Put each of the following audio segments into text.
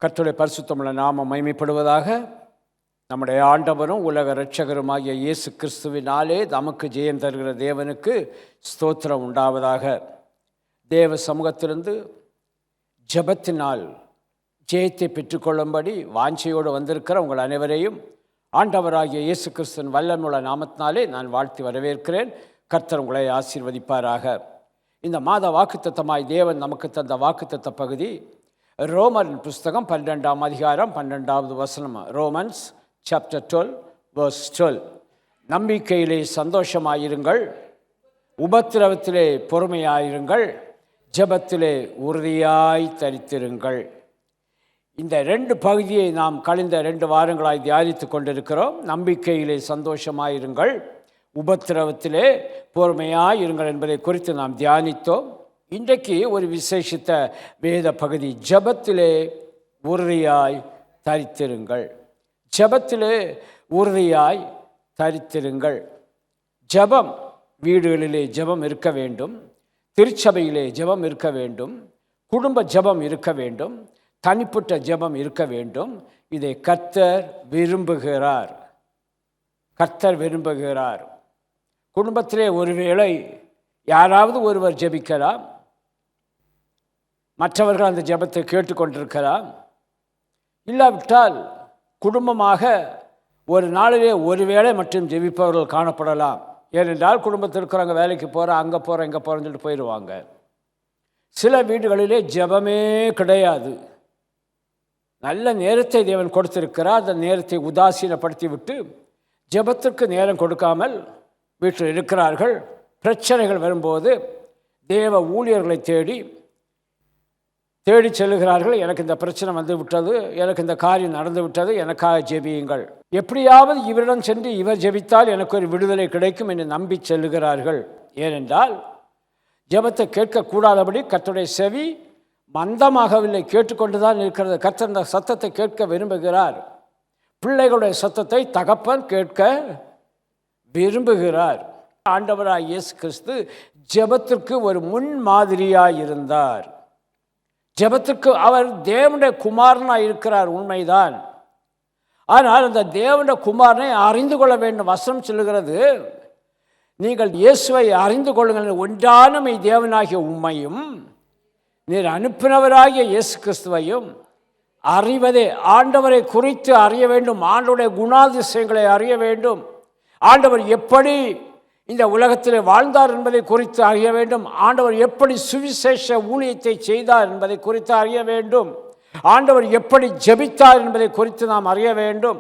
கர்த்தருடைய பரிசுத்தமுள்ள நாமம் மகிமைப்படுவதாக. நம்முடைய ஆண்டவரும் உலக இரட்சகருமாகிய இயேசு கிறிஸ்துவினாலே நமக்கு ஜெயம் தருகிற தேவனுக்கு ஸ்தோத்திரம் உண்டாவதாக. தேவ சமூகத்திலிருந்து ஜெபத்தினால் ஜெயத்தை பெற்றுக்கொள்ளும்படி வாஞ்சையோடு வந்திருக்கிற உங்கள் அனைவரையும் ஆண்டவராகிய இயேசு கிறிஸ்துவின் வல்லமையுள்ள நாமத்தினாலே நான் வாழ்த்தி வரவேற்கிறேன். கர்த்தர் உங்களை ஆசீர்வதிப்பாராக. இந்த மாத வாக்குத்தத்தமாய் தேவன் நமக்கு தந்த வாக்குத்தத்த பகுதி ரோமரின் புஸ்தகம் 12ஆம் அதிகாரம் 12வது வசனம். Romans chapter 12 verse 12. நம்பிக்கையிலே சந்தோஷமாயிருங்கள், உபத்திரவத்திலே பொறுமையாயிருங்கள், ஜெபத்திலே உறுதியாய் தரித்திருங்கள். இந்த ரெண்டு பகுதியை நாம் கழிந்த 2 வாரங்களாய் தியானித்து கொண்டிருக்கிறோம். நம்பிக்கையிலே சந்தோஷமாயிருங்கள், உபத்திரவத்திலே பொறுமையாயிருங்கள் என்பதை குறித்து நாம் தியானித்தோம். இன்றைக்கு ஒரு விசேஷித்த வேத பகுதி, ஜெபத்திலே உறுதியாய் தரித்திருங்கள். ஜெபத்திலே உறுதியாய் தரித்திருங்கள். ஜெபம், வீடுகளிலே ஜெபம் இருக்க வேண்டும், திருச்சபையிலே ஜெபம் இருக்க வேண்டும், குடும்ப ஜெபம் இருக்க வேண்டும், தனிப்பட்ட ஜெபம் இருக்க வேண்டும். இதை கர்த்தர் விரும்புகிறார். கர்த்தர் விரும்புகிறார். குடும்பத்திலே ஒருவேளை யாராவது ஒருவர் ஜெபிக்கலாம், மற்றவர்கள் அந்த ஜெபத்தை கேட்டுக்கொண்டிருக்கலாம். இல்லாவிட்டால் குடும்பமாக ஒரு நாளிலே ஒரு வேளை மட்டும் ஜெபிப்பவர்கள் காணப்படலாம். ஏனென்றால் குடும்பத்தில் இருக்கிறவங்க வேலைக்கு போகிறோம், அங்கே போகிறோம், இங்கே போகிறோன்னு சொல்லிட்டு போயிடுவாங்க. சில வீடுகளிலே ஜெபமே கிடையாது. நல்ல நேரத்தை தேவன் கொடுத்திருக்கிறார். அந்த நேரத்தை உதாசீனப்படுத்தி விட்டு ஜெபத்திற்கு நேரம் கொடுக்காமல் வீட்டில் இருக்கிறார்கள். பிரச்சனைகள் வரும்போது தேவ ஊழியர்களை தேடி செல்லுகிறார்கள். எனக்கு இந்த பிரச்சனை வந்து விட்டது, எனக்கு இந்த காரியம் நடந்து விட்டது, எனக்காக ஜெபியுங்கள், எப்படியாவது இவரிடம் சென்று இவர் ஜெபித்தால் எனக்கு ஒரு விடுதலை கிடைக்கும் என்று நம்பி செல்லுகிறார்கள். ஏனென்றால் ஜெபத்தை கேட்கக்கூடாதபடி கர்த்தருடைய செவி மந்தமாகவில்லை, கேட்டுக்கொண்டுதான் இருக்கிறது. கர்த்தர் இந்த சத்தத்தை கேட்க விரும்புகிறார். பிள்ளைகளுடைய சத்தத்தை தகப்பன் கேட்க விரும்புகிறார். ஆண்டவராய் இயேசு கிறிஸ்து ஜெபத்திற்கு ஒரு முன்மாதிரியாய் இருந்தார். ஜெபத்திற்கு அவர் தேவனுடைய குமாரனாய் இருக்கிறார், உண்மைதான். ஆனால் அந்த தேவனுடைய குமாரனை அறிந்து கொள்ள வேண்டும். வசனம் சொல்லுகிறது, நீங்கள் இயேசுவை அறிந்து கொள்ளுங்கள், ஒன்றான மெய் தேவனாகிய உம்மையும் நீர் அனுப்பினவராகிய இயேசு கிறிஸ்துவையும் அறிவதே. ஆண்டவரை குறித்து அறிய வேண்டும், ஆண்டவருடைய குணாதிசயங்களை அறிய வேண்டும், ஆண்டவர் எப்படி இந்த உலகத்தில் வாழ்ந்தார் என்பதை குறித்து அறிய வேண்டும், ஆண்டவர் எப்படி சுவிசேஷ ஊழியத்தை செய்தார் என்பதை குறித்து அறிய வேண்டும், ஆண்டவர் எப்படி ஜெபித்தார் என்பதை குறித்து நாம் அறிய வேண்டும்,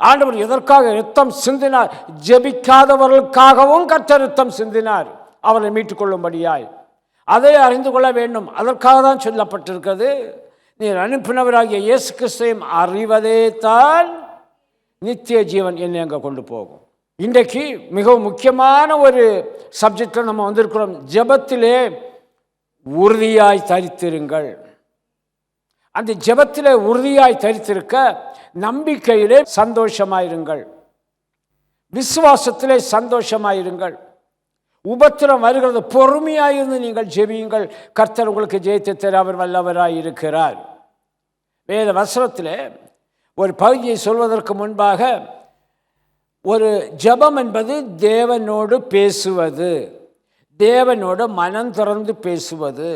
ஆண்டவர் எதற்காக இரத்தம் சிந்தினார், ஜெபிக்காதவர்களுக்காகவும் கர்த்தர் இரத்தம் சிந்தினார் அவரை மீட்டுக்கொள்ளும்படியாய். அதை அறிந்து கொள்ள வேண்டும். அதற்காக தான் சொல்லப்பட்டிருக்கிறது, நீர் அனுப்பினவராகிய இயேசு கிறிஸ்துவையும் அறிவதே தான் நித்திய ஜீவன் என்னை அங்கே கொண்டு போகும். இன்றைக்கு மிகவும் முக்கியமான ஒரு சப்ஜெக்டில் நம்ம வந்திருக்கிறோம். ஜெபத்திலே உறுதியாய் தரித்திருங்கள். அந்த ஜெபத்திலே உறுதியாய் தரித்திருக்க நம்பிக்கையிலே சந்தோஷமாயிருங்கள், விசுவாசத்திலே சந்தோஷமாயிருங்கள். உபத்திரம் வருகிறது, பொறுமையாயிருந்து நீங்கள் ஜெபியுங்கள், கர்த்தர் உங்களுக்கு ஜெயத்தை தர அவர் வல்லவராய் இருக்கிறார். வேத வசனத்திலே ஒரு பகுதியை சொல்வதற்கு முன்பாக, ஒரு ஜெபம் என்பது தேவனோடு பேசுவது, தேவனோடு மனம் திறந்து பேசுவது.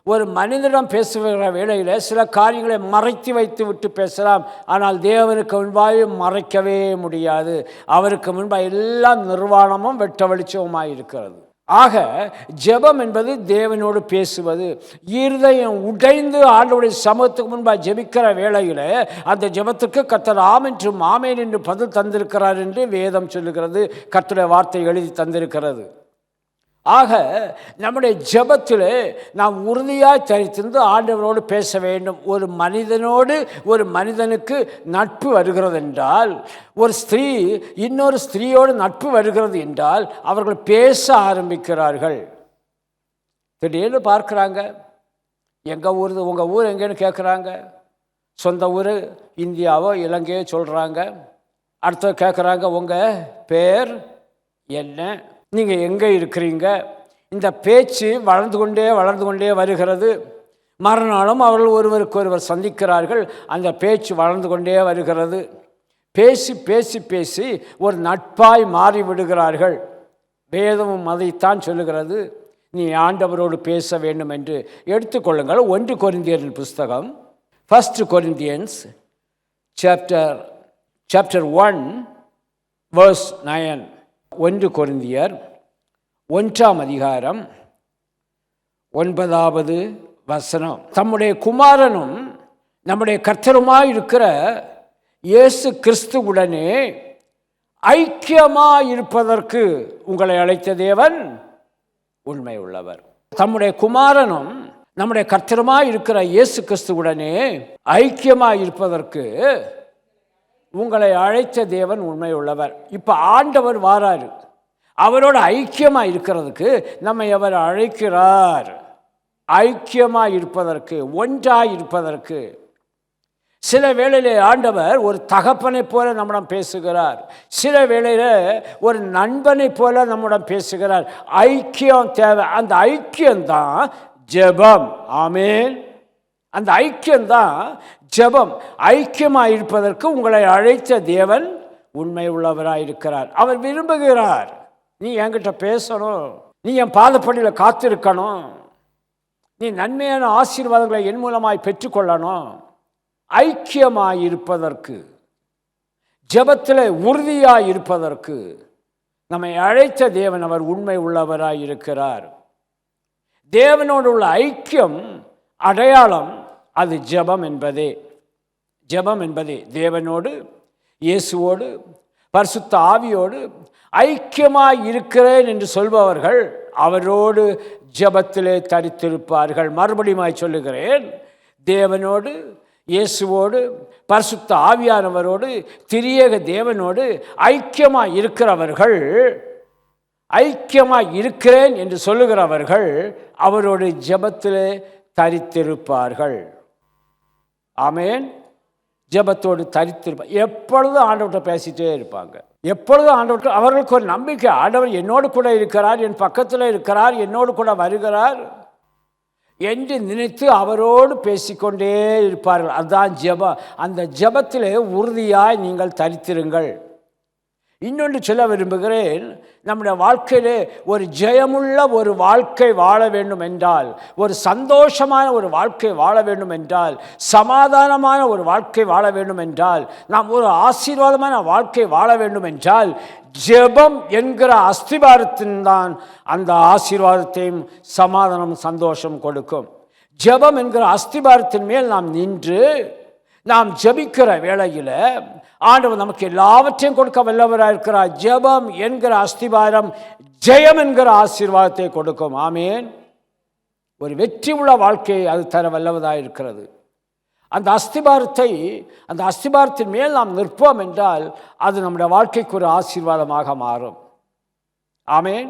ஒரு மனிதனிடம் பேசுகிற வேளையில் சில காரியங்களை மறைத்து வைத்து விட்டு பேசலாம், ஆனால் தேவனுக்கு முன்பாக மறைக்கவே முடியாது. அவருக்கு முன்பாக எல்லாம் நிர்வாணமும் வெட்ட வெளிச்சமுமாய் இருக்கிறது. ஆக ஜெபம் என்பது தேவனோடு பேசுவது. இருதயம் உடைந்து ஆண்டவருடைய சமூகத்துக்கு முன்பாக ஜெபிக்கிற வேளையில் அந்த ஜெபத்துக்கு கர்த்தர் ஆம் என்றும் ஆமேன் என்று பதில் தந்திருக்கிறார் என்று வேதம் சொல்லுகிறது, கர்த்தருடைய வார்த்தை எழுதி தந்திருக்கிறது. ஆக நம்முடைய ஜெபத்தில் நாம் உறுதியாய் தரித்திருந்து ஆண்டவரோடு பேச வேண்டும். ஒரு மனிதனோடு ஒரு மனிதனுக்கு நட்பு வருகிறது என்றால், ஒரு ஸ்திரீ இன்னொரு ஸ்திரீயோடு நட்பு வருகிறது என்றால் அவர்கள் பேச ஆரம்பிக்கிறார்கள். திடீர்னு பார்க்குறாங்க, எங்கள் ஊர் உங்கள் ஊர் எங்கேன்னு கேட்குறாங்க. சொந்த ஊர் இந்தியாவோ இலங்கையோ சொல்கிறாங்க. அடுத்த கேட்குறாங்க, உங்கள் பேர் என்ன, நீங்கள் எங்கே இருக்கிறீங்க. இந்த பேச்சு வளர்ந்து கொண்டே வருகிறது. மறுநாளும் அவர்கள் ஒருவருக்கொருவர் சந்திக்கிறார்கள். அந்த பேச்சு வளர்ந்து கொண்டே வருகிறது. பேசி பேசி பேசி ஒரு நட்பாய் மாறிவிடுகிறார்கள். வேதமும் அதைத்தான் சொல்லுகிறது. நீ ஆண்டவரோடு பேச வேண்டும் என்று எடுத்துக்கொள்ளுங்கள். 1 கொரிந்தியரின் புஸ்தகம், 1 Corinthians chapter 1 verse 9. 1 கொரிந்தியர் 1ஆம் அதிகாரம் 9வது வசனம். தம்முடைய குமாரனும் நம்முடைய கர்த்தருமாய் இருக்கிற இயேசு கிறிஸ்துவுடனே ஐக்கியமாயிருப்பதற்கு உங்களை அழைத்த தேவன் உண்மை உள்ளவர். தம்முடைய குமாரனும் நம்முடைய கர்த்தருமாய் இருக்கிற இயேசு கிறிஸ்துவுடனே ஐக்கியமாயிருப்பதற்கு உங்களை அழைத்த தேவன் உண்மை உள்ளவர். இப்போ ஆண்டவர் வாராரு. அவரோட ஐக்கியமாக இருக்கிறதுக்கு நம்மை அவர் அழைக்கிறார். ஐக்கியமாக இருப்பதற்கு, ஒன்றாக இருப்பதற்கு. சில வேளையிலே ஆண்டவர் ஒரு தகப்பனை போல நம்மிடம் பேசுகிறார். சில வேளையில் ஒரு நண்பனை போல நம்மிடம் பேசுகிறார். ஐக்கியம் தேவை. அந்த ஐக்கியம்தான் ஜெபம். ஆமென். அந்த ஐக்கியம்தான் ஜெபம். ஐக்கியமாக இருப்பதற்கு உங்களை அழைத்த தேவன் உண்மை உள்ளவராக இருக்கிறார். அவர் விரும்புகிறார் நீ என்கிட்ட பேசணும், நீ என் பாதப்படியில் காத்திருக்கணும், நீ நன்மையான ஆசீர்வாதங்களை என் மூலமாய் பெற்றுக்கொள்ளணும். ஐக்கியமாய் இருப்பதற்கு, ஜெபத்தில் உறுதியாய் இருப்பதற்கு நம்மை அழைத்த தேவன் அவர் உண்மை உள்ளவராய் இருக்கிறார். தேவனோடு உள்ள ஐக்கியம் அடையாளம் அது ஜெபம் என்பதே. ஜெபம் என்பதே தேவனோடு, இயேசுவோடு, பரிசுத்த ஆவியோடு ஐக்கியமாய் இருக்கிறேன் என்று சொல்பவர்கள் அவரோடு ஜெபத்திலே தரித்திருப்பார்கள். மறுபடியும் சொல்லுகிறேன், தேவனோடு, இயேசுவோடு, பரிசுத்த ஆவியானவரோடு, திரியேக தேவனோடு ஐக்கியமாய் இருக்கிறவர்கள், ஐக்கியமாய் இருக்கிறேன் என்று சொல்லுகிறவர்கள் அவரோடு ஜெபத்திலே தரித்திருப்பார்கள். ஆமென். ஜெபத்தோடு தரித்திருப்பார். எப்பொழுதும் ஆண்டவர்கிட்ட பேசிட்டே இருப்பாங்க. எப்பொழுதும் ஆண்டவர்கிட்ட அவர்களுக்கு ஒரு நம்பிக்கை. ஆண்டவர் என்னோடு கூட இருக்கிறார், என் பக்கத்தில் இருக்கிறார், என்னோடு கூட வருகிறார் என்று நினைத்து அவரோடு பேசிக்கொண்டே இருப்பார்கள். அதுதான் ஜெபம். அந்த ஜெபத்திலே உறுதியாய் நீங்கள் தரித்திருங்கள். இன்னொன்று சொல்ல விரும்புகிறேன், நம்முடைய வாழ்க்கையிலே ஒரு ஜெயமுள்ள ஒரு வாழ்க்கை வாழ வேண்டும் என்றால், ஒரு சந்தோஷமான ஒரு வாழ்க்கை வாழ வேண்டும் என்றால், சமாதானமான ஒரு வாழ்க்கை வாழ வேண்டும் என்றால், நாம் ஒரு ஆசீர்வாதமான வாழ்க்கை வாழ வேண்டும் என்றால், ஜெபம் என்கிற அஸ்திபாரத்தின் தான் அந்த ஆசீர்வாதத்தையும் சமாதானம் சந்தோஷம் கொடுக்கும். ஜெபம் என்கிற அஸ்திபாரத்தின் மேல் நாம் நின்று நாம் ஜெபிக்கிற வேளையில் ஆண்டவர் நமக்கு எல்லாவற்றையும் கொடுக்க வல்லவராக இருக்கிறார். ஜெபம் என்கிற அஸ்திபாரம் ஜெயம் என்கிற ஆசீர்வாதத்தை கொடுக்கும். ஆமென். ஒரு வெற்றி உள்ள வாழ்க்கையை அது தர வல்லவதாக இருக்கிறது. அந்த அஸ்திபாரத்தின் மேல் நாம் நிற்போம் என்றால் அது நம்முடைய வாழ்க்கைக்கு ஒரு ஆசீர்வாதமாக மாறும். ஆமென்.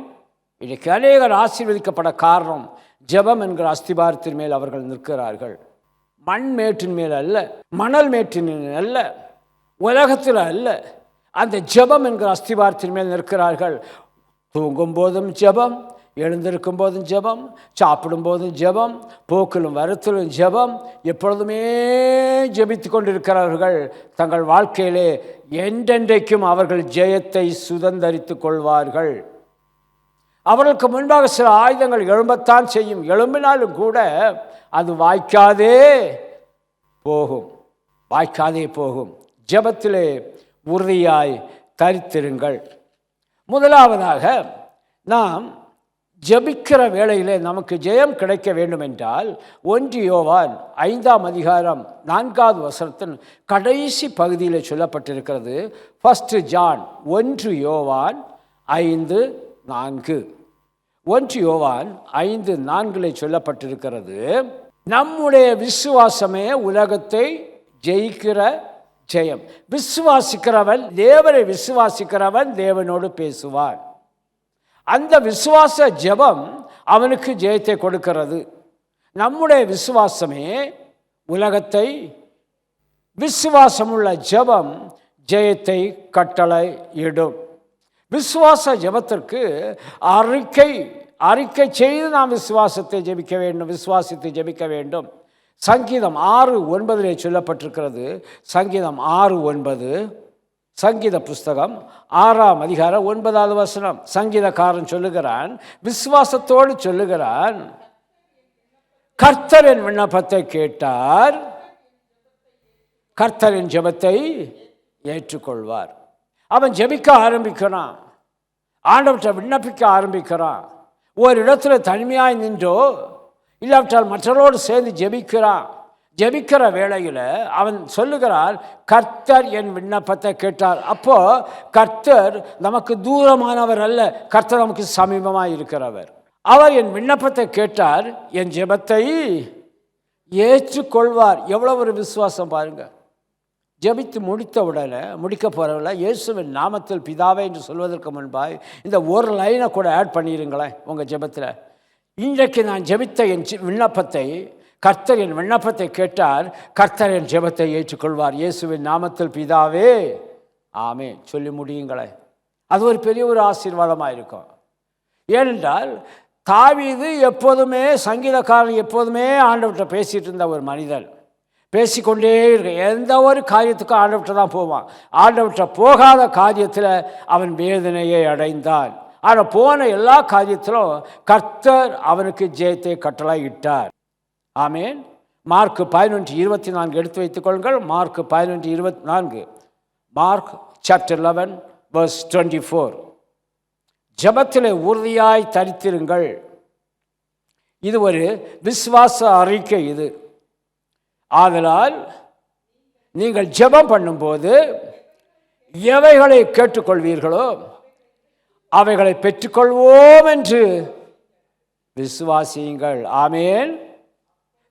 இன்றைக்கு அநேகர் ஆசீர்வதிக்கப்பட காரணம் ஜெபம் என்கிற அஸ்திபாரத்தின் மேல் அவர்கள் நிற்கிறார்கள். மண் மேட்டின் மேல் அல்ல, மணல் மேட்டின் அல்ல, உலகத்தில் அல்ல, அந்த ஜெபம் என்கிற அஸ்திபாரத்தின் மேல் நிற்கிறார்கள். தூங்கும் போதும் ஜெபம், எழுந்திருக்கும் போதும் ஜெபம், சாப்பிடும் போதும் ஜெபம், போக்கிலும் வரத்திலும் ஜெபம், எப்பொழுதுமே ஜெபித்து கொண்டிருக்கிறார்கள். தங்கள் வாழ்க்கையிலே என்றென்றைக்கும் அவர்கள் ஜெயத்தை சுதந்தரித்து கொள்வார்கள். அவர்களுக்கு முன்பாக சில ஆயுதங்கள் எழும்பத்தான் செய்யும். எழும்பினாலும் கூட அது வாய்க்காதே போகும். ஜெபத்திலே உறுதியாய் தரித்திருங்கள். முதலாவதாக நாம் ஜெபிக்கிற வேளையிலே நமக்கு ஜெயம் கிடைக்க வேண்டும் என்றால் 1 யோவான் 5ஆம் அதிகாரம் 4வது வசனத்தின் கடைசி பகுதியில் சொல்லப்பட்டிருக்கிறது. 1 ஜான் 1 யோவான் 5:4. 1 யோவான் 5:4 சொல்லப்பட்டிருக்கிறது, நம்முடைய விசுவாசமே உலகத்தை ஜெயிக்கிற ஜெயம். விசுவாசிக்கிறவன், தேவனை விசுவாசிக்கிறவன் தேவனோடு பேசுவான். அந்த விசுவாச ஜெபம் அவனுக்கு ஜெயத்தை கொடுக்கிறது. நம்முடைய விசுவாசமே உலகத்தை, விசுவாசமுள்ள ஜெபம் ஜெயத்தை கட்டளையிடும். விசுவாச ஜெபத்திற்கு அறிக்கை செய்து நாம் விசுவாசித்து ஜெபிக்க வேண்டும். சங்கீதம் 6:9 சொல்லப்பட்டிருக்கிறது. சங்கீதம் 6:9, சங்கீத புஸ்தகம் 6ஆம் அதிகாரம் 9வது வசனம். சங்கீதக்காரன் சொல்லுகிறான், விசுவாசத்தோடு சொல்லுகிறான், கர்த்தர் என் விண்ணப்பத்தை கேட்டார், கர்த்தரின் ஜெபத்தை ஏற்றுக்கொள்வார். அவன் ஜெபிக்க ஆரம்பிக்கிறான், ஆண்டவற்றை விண்ணப்பிக்க ஆரம்பிக்கிறான். ஒரு இடத்துல தனிமையாய் நின்றோ இல்லாவிட்டால் மற்றவரோடு சேர்ந்து ஜெபிக்கிறான். ஜெபிக்கிற வேளையில் அவன் சொல்லுகிறான், கர்த்தர் என் விண்ணப்பத்தை கேட்டார். அப்போ கர்த்தர் நமக்கு தூரமானவர் அல்ல, கர்த்தர் நமக்கு சமீபமாக இருக்கிறவர். அவர் என் விண்ணப்பத்தை கேட்டார், என் ஜெபத்தை ஏற்றுக்கொள்வார். எவ்வளோ ஒரு விசுவாசம் பாருங்க. ஜெபித்து முடித்த உடனே முடிக்க போகிறவங்கள இயேசுவின் நாமத்தில் பிதாவே என்று சொல்வதற்கு முன்பாக இந்த ஒரு லைனை கூட ஆட் பண்ணிடுங்களேன் உங்கள் ஜெபத்தில். இன்றைக்கு நான் ஜெபித்த என் விண்ணப்பத்தை, கர்த்தர் என் விண்ணப்பத்தை கேட்டார், கர்த்தர் என் ஜெபத்தை ஏற்றுக்கொள்வார். இயேசுவின் நாமத்தில் பிதாவே ஆமே சொல்லி முடியுங்களேன். அது ஒரு பெரிய ஒரு ஆசீர்வாதமாக இருக்கும். ஏனென்றால் தாவீது எப்போதுமே, சங்கீதக்காரன் எப்போதுமே ஆண்டவர்கிட்ட பேசிகிட்டு இருந்த ஒரு மனிதன். பேசிக்கொண்டே இருக்க, எந்த ஒரு காரியத்துக்கும் ஆண்டவர்கிட்ட தான் போவான். ஆண்டவர்கிட்ட போகாத காரியத்தில் அவன் வேதனையை அடைந்தான். ஆனால் போன எல்லா காரியத்திலும் கர்த்தர் அவனுக்கு ஜெயத்தை கட்டளையிட்டார். ஆமேன். மார்க் 11:24 எடுத்து வைத்துக் கொள்ளுங்கள். Mark 11:24, mark chapter 11 verse 24. ஜெபத்திலே உறுதியாய் தரித்திருங்கள். இது ஒரு விசுவாச அறிக்கை. இது ஆதலால் நீங்கள் ஜெபம் பண்ணும்போது எவைகளை கேட்டுக்கொள்வீர்களோ அவைகளை பெற்றுக்கொள்வோம் என்று விசுவாசியுங்கள். ஆமேன்.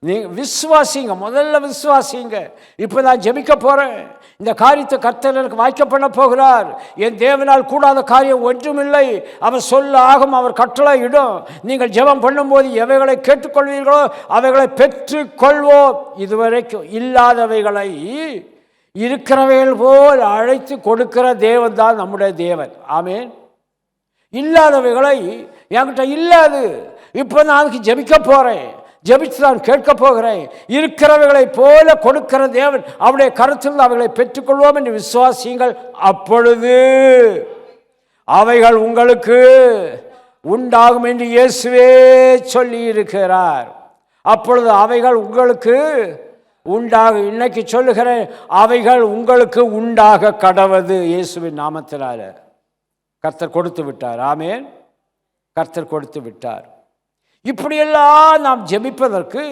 நீங்கள் விசுவாசிங்க, முதல்ல விசுவாசிங்க. இப்போ நான் ஜெபிக்க போகிறேன், இந்த காரியத்தை கர்த்தர் எனக்கு வாய்க்க பண்ண போகிறார். என் தேவனால் கூடாத காரியம் ஒன்றுமில்லை. அவர் சொல்ல ஆகும், அவர் கட்டளை இடும். நீங்கள் ஜெபம் பண்ணும்போது எவைகளை கேட்டுக்கொள்வீர்களோ அவைகளை பெற்றுக்கொள்வோம். இதுவரைக்கும் இல்லாதவைகளை இருக்கிறவைகள் போல் அழைத்து கொடுக்கிற தேவன் தான் நம்முடைய தேவன். ஆமேன். இல்லாதவைகளை என்கிட்ட இல்லாது, இப்போ நான் அதுக்கு ஜெபிக்க போகிறேன், ஜெபித்து நான் கேட்க போகிறேன். இருக்கிறவைகளை போல கொடுக்கிற தேவன், அவருடைய கருத்தில் அவைகளை பெற்றுக்கொள்வோம் என்று விசுவாசியுங்கள். அப்பொழுது அவைகள் உங்களுக்கு உண்டாகும் என்று இயேசுவே சொல்லி இருக்கிறார். அப்பொழுது அவைகள் உங்களுக்கு உண்டாக, இன்னைக்கு சொல்லுகிறேன், அவைகள் உங்களுக்கு உண்டாக கடவது இயேசுவின் நாமத்தினால. கர்த்தர் கொடுத்து விட்டார். ஆமேன். கர்த்தர் கொடுத்து விட்டார். இப்படியெல்லாம் நாம் ஜெபிப்பதற்கு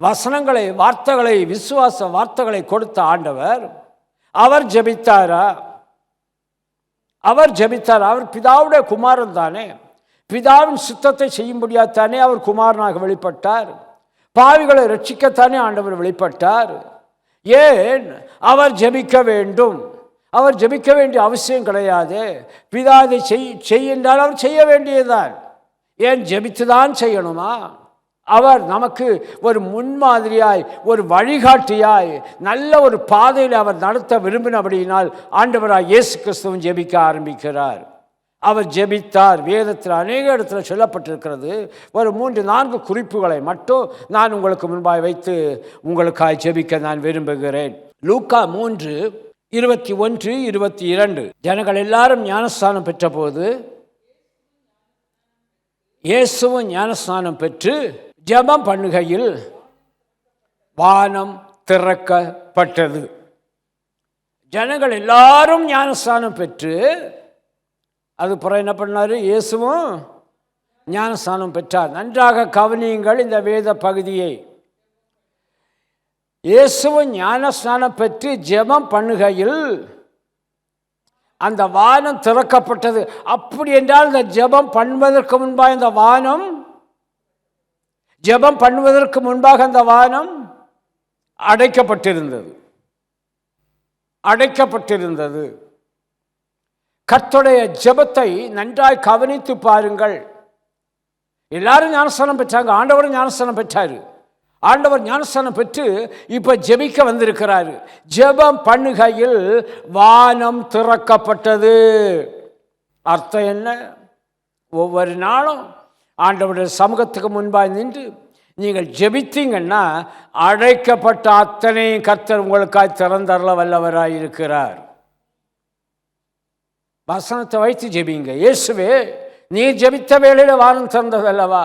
வசனங்களை, வார்த்தைகளை, விசுவாச வார்த்தைகளை கொடுத்த ஆண்டவர், அவர் ஜெபித்தாரா? அவர் ஜெபித்தார். அவர் பிதாவுடைய குமாரன் தானே. பிதாவின் சித்தத்தை செய்யும்படியாத்தானே அவர் குமாரனாக வெளிப்பட்டார். பாவிகளை ரட்சிக்கத்தானே ஆண்டவர் வெளிப்பட்டார். ஏன் அவர் ஜெபிக்க வேண்டும்? அவர் ஜெபிக்க வேண்டிய அவசியம் கிடையாது. பிதா இதை செய்யென்றால் அவர் செய்ய வேண்டியதுதான். ஏன் ஜெபித்து தான் செய்யணுமா? அவர் நமக்கு ஒரு முன்மாதிரியாய், ஒரு வழிகாட்டியாய், நல்ல ஒரு பாதையில் அவர் நடத்த விரும்பினபடியினால் ஆண்டவராய் இயேசு கிறிஸ்துவும் ஜெபிக்க ஆரம்பிக்கிறார். அவர் ஜெபித்தார். வேதத்தில் அநேக இடத்துல சொல்லப்பட்டிருக்கிறது. ஒரு 3-4 குறிப்புகளை மட்டும் நான் உங்களுக்கு முன்பாக வைத்து உங்களுக்காய் ஜெபிக்க நான் விரும்புகிறேன். லூக்கா 3:21-22. ஜனங்கள் எல்லாரும் ஞானஸ்நானம் பெற்ற போது இயேசுவும் ஞானஸ்நானம் பெற்று ஜெபம் பண்ணுகையில் வானம் திறக்கப்பட்டது. ஜனங்கள் எல்லாரும் ஞானஸ்நானம் பெற்று, அது பிறகு என்ன பண்ணார்? இயேசுவும் ஞானஸ்நானம் பெற்றார். நன்றாக கவனியுங்கள் இந்த வேத பகுதியை. இயேசுவும் ஞானஸ்நானம் பெற்று ஜெபம் பண்ணுகையில் அந்த வானம் திறக்கப்பட்டது. அப்படி என்றால் இந்த ஜெபம் பண்ணுவதற்கு முன்பாக இந்த வானம், ஜெபம் பண்ணுவதற்கு முன்பாக அந்த வானம் அடைக்கப்பட்டிருந்தது. அடைக்கப்பட்டிருந்தது. கர்த்தருடைய ஜெபத்தை நன்றாய் கவனித்து பாருங்கள். எல்லாரும் ஞானஸ்நானம் பெற்றாங்க, ஆண்டவரும் ஞானஸ்நானம் பெற்றார். ஆண்டவர் ஞானஸ்நானம் பெற்று இப்போ ஜெபிக்க வந்திருக்கிறார். ஜெபம் பண்ணுகையில் வானம் திறக்கப்பட்டது. அர்த்தம் என்ன? ஒவ்வொரு நாளும் ஆண்டவருடைய சமூகத்துக்கு முன்பாக நின்று நீங்கள் ஜெபித்தீங்கன்னா அழைக்கப்பட்ட அத்தனையும் கர்த்தர் உங்களுக்காய் திறந்தரல வல்லவராய் இருக்கிறார். வசனத்தை வைத்து ஜெபிங்க. இயேசுவே, நீர் ஜெபித்த வேளையில் வானம் திறந்ததல்லவா?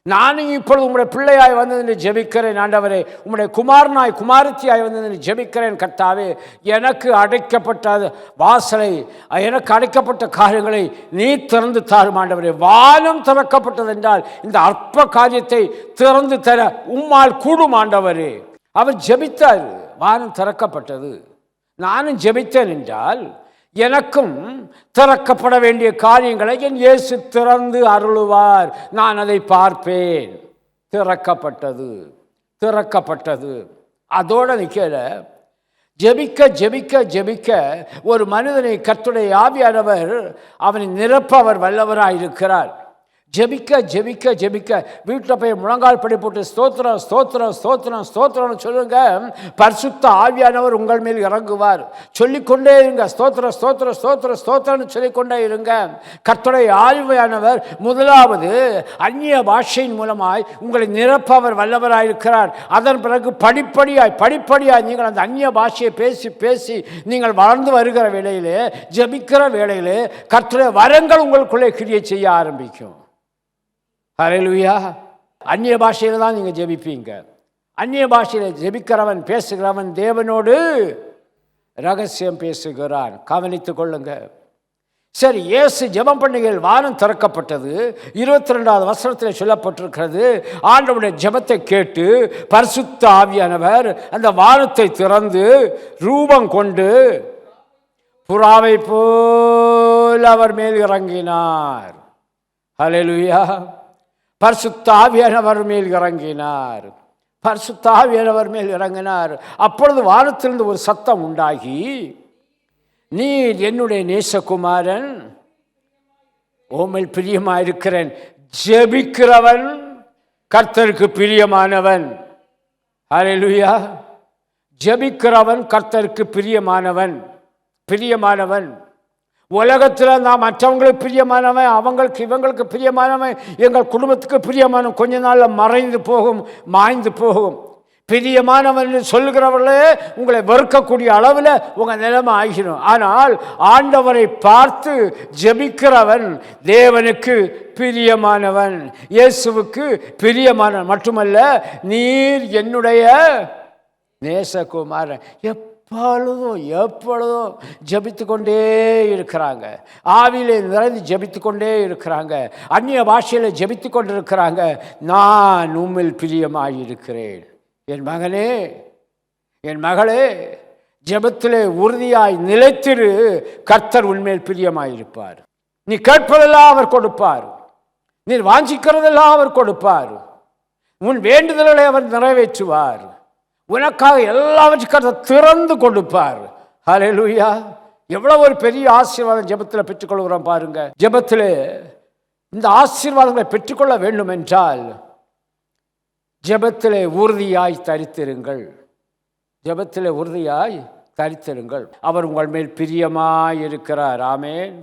நானும் இப்பொழுது உங்களுடைய பிள்ளையாய் வந்து ஜெபிக்கிறேன் ஆண்டவரே. உங்களுடைய குமாரனாய் குமாரத்தியாய் வந்து ஜெபிக்கிறேன் கர்த்தாவே. எனக்கு அடைக்கப்பட்ட வாசலை, எனக்கு அடைக்கப்பட்ட காரியங்களை நீ திறந்து தாரும் ஆண்டவரே. வானம் திறக்கப்பட்டது என்றால் இந்த அற்ப காரியத்தை திறந்து தர உம்மால் கூடும் ஆண்டவரே. அவர் ஜெபித்தார், வானம் திறக்கப்பட்டது. நானும் ஜெபித்தேன் என்றால் எனக்கும் திறக்கப்பட வேண்டிய காரியங்களை என் இயேசு திறந்து அருளுவார். நான் அதை பார்ப்பேன். திறக்கப்பட்டது, திறக்கப்பட்டது. அதோட நிற்கல. ஜெபிக்க ஜெபிக்க ஜெபிக்க ஒரு மனிதனை கர்த்தருடைய ஆவியானவர் அவனை நிரப்ப அவர் வல்லவராக இருக்கிறார். ஜெபிக்க ஜெபிக்க ஜெபிக்க வீட்டில் போய் முழங்கால் படி போட்டு ஸ்தோத்திரம் ஸ்தோத்திரம் ஸ்தோத்திரம் ஸ்தோத்திரம்னு சொல்லுங்க. பரிசுத்த ஆவியானவர் உங்கள் மேல் இறங்குவார். சொல்லிக்கொண்டே இருங்க. ஸ்தோத்திரம் ஸ்தோத்திரம் ஸ்தோத்திரம் ஸ்தோத்திரம்னு சொல்லிக்கொண்டே இருங்க. கர்த்தருடைய ஆவியானவர் முதலாவது அந்நிய பாஷையின் மூலமாய் உங்களை நிரப்ப அவர் வல்லவராயிருக்கிறார். அதன் பிறகு படிப்படியாய் நீங்கள் அந்த அந்நிய பாஷையை பேசி பேசி நீங்கள் வளர்ந்து வருகிற வேளையிலே, ஜெபிக்கிற வேளையிலே கர்த்தருடைய வரங்கள் உங்களுக்குள்ளே கிரியை செய்ய ஆரம்பிக்கும். ஹல்லேலூயா. அந்நிய பாஷையில் தான் நீங்கள் ஜெபிப்பீங்க. அந்நிய பாஷையில் ஜெபிக்கிறவன், பேசுகிறவன் தேவனோடு ரகசியம் பேசுகிறான். கவனித்துக் கொள்ளுங்க. சரி, இயேசு ஜெபம் பண்ணுகையில் வானம் திறக்கப்பட்டது. 22வது வசனத்தில் சொல்லப்பட்டிருக்கிறது, ஆண்டவருடைய ஜெபத்தை கேட்டு பரிசுத்த ஆவியானவர் அந்த வானத்தை திறந்து ரூபம் கொண்டு புறாவை போல் அவர் மேல் இறங்கினார். ஹல்லேலூயா. பரிசுத்த ஆவியானவர் மேல் இறங்கினார். பரிசுத்த ஆவியானவர் மேல் இறங்கினார். அப்பொழுது வானத்திலிருந்து ஒரு சத்தம் உண்டாகி, நீர் என்னுடைய நேசகுமாரன், உம்மில் பிரியமாயிருக்கிறேன். ஜெபிக்கிறவன் கர்த்தருக்கு பிரியமானவன். ஹல்லேலூயா. ஜெபிக்கிறவன் கர்த்தருக்கு பிரியமானவன். பிரியமானவன். உலகத்தில் நாம் மற்றவங்களுக்கு பிரியமானவன், அவங்களுக்கு இவங்களுக்கு பிரியமானவன், எங்கள் குடும்பத்துக்கு பிரியமானவன் கொஞ்ச நாளில் மறைந்து போகும், மாய்ந்து போகும். பிரியமானவன் சொல்லுகிறவர்களே உங்களை வெறுக்கக்கூடிய அளவில் உங்கள் நிலைமை ஆகிடும். ஆனால் ஆண்டவரை பார்த்து ஜெபிக்கிறவன் தேவனுக்கு பிரியமானவன், இயேசுவுக்கு பிரியமானவன். மட்டுமல்ல, நீர் என்னுடைய நேசகுமாரன். எப்பொழுதும் ஜபித்து கொண்டே இருக்கிறாங்க. ஆவியிலே நிறைந்து ஜபித்து கொண்டே இருக்கிறாங்க. அந்நிய பாஷையில் ஜபித்து கொண்டு இருக்கிறாங்க. நான் உம்மில் பிரியமாயிருக்கிறேன். என் மகனே, என் மகளே, ஜெபத்திலே உறுதியாய் நிலைத்திரு. கர்த்தர் உன்மேல் பிரியமாயிருப்பார். நீ கேட்பதெல்லாம் அவர் கொடுப்பார். நீ வாஞ்சிக்கிறதெல்லாம் அவர் கொடுப்பார். உன் வேண்டுதல்களை அவர் நிறைவேற்றுவார். உனக்காக எல்லாவற்றையும் திறந்து கொடுப்பார். ஹல்லேலூயா. எவ்வளவு ஒரு பெரிய ஆசீர்வாதம் ஜெபத்தில் பெற்றுக்கொள்கிறோம் பாருங்க. ஜெபத்தில் இந்த ஆசீர்வாதங்களை பெற்றுக்கொள்ள வேண்டும் என்றால் ஜெபத்திலே உறுதியாய் தரித்திருங்கள். ஜெபத்திலே உறுதியாய் தரித்திருங்கள். அவர் உங்கள் மேல் பிரியமாய் இருக்கிறார். ஆமென்.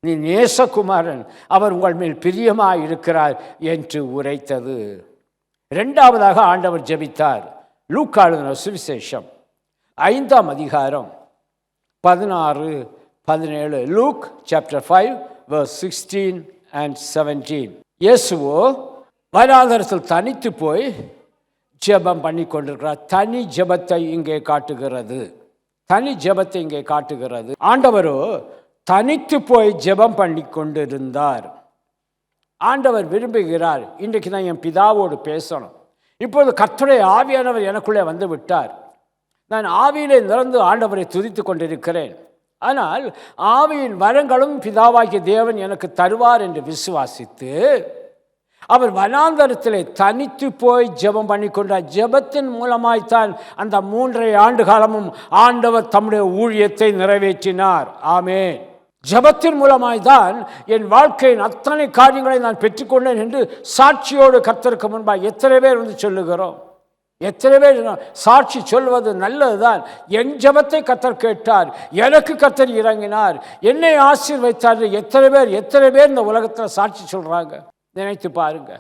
நீ நேசகுமாரன், அவர் உங்கள் மேல் பிரியமாய் இருக்கிறார் என்று உரைத்தது. இரண்டாவதாக ஆண்டவர் ஜெபித்தார். லூக்கா எழுதின சுவிசேஷம் 5ஆம் அதிகாரம் 16-17. Look chapter 5 verse 16 and 17. இயேசுவோ வனாந்தரத்தில் தனித்து போய் ஜெபம் பண்ணி கொண்டிருக்கிறார். தனி ஜெபத்தை இங்கே காட்டுகிறது. தனி ஜெபத்தை இங்கே காட்டுகிறது. ஆண்டவரோ தனித்து போய் ஜெபம் பண்ணி கொண்டிருந்தார். ஆண்டவர் விரும்புகிறார், இன்றைக்கு நான் என் பிதாவோடு பேசணும். இப்பொழுது கர்த்தருடைய ஆவியானவர் எனக்குள்ளே வந்து விட்டார். நான் ஆவியிலே நிறந்து ஆண்டவரை துதித்து கொண்டிருக்கிறேன். ஆனால் ஆவியின் வரங்களும் பிதாவாகிய தேவன் எனக்கு தருவார் என்று விசுவாசித்து அவர் வனாந்தரத்திலே தனித்து போய் ஜெபம் பண்ணி கொண்டார். ஜெபத்தின் மூலமாய்த்தான் அந்த 3.5 ஆண்டு காலமும் ஆண்டவர் தம்முடைய ஊழியத்தை நிறைவேற்றினார். ஆமென். ஜெபத்தின் மூலமாய்தான் என் வாழ்க்கையின் அத்தனை காரியங்களை நான் பெற்றுக்கொண்டேன் என்று சாட்சியோடு கர்த்தருக்கு முன்பாக எத்தனை பேர் வந்து சொல்லுகிறோம்? எத்தனை பேர் சாட்சி சொல்வது நல்லதுதான். என் ஜெபத்தை கர்த்தர் கேட்டார், எனக்கு கர்த்தர் இறங்கினார், என்னை ஆசீர்வதித்தார். எத்தனை பேர் இந்த உலகத்தில் சாட்சி சொல்றாங்க? நினைத்து பாருங்க.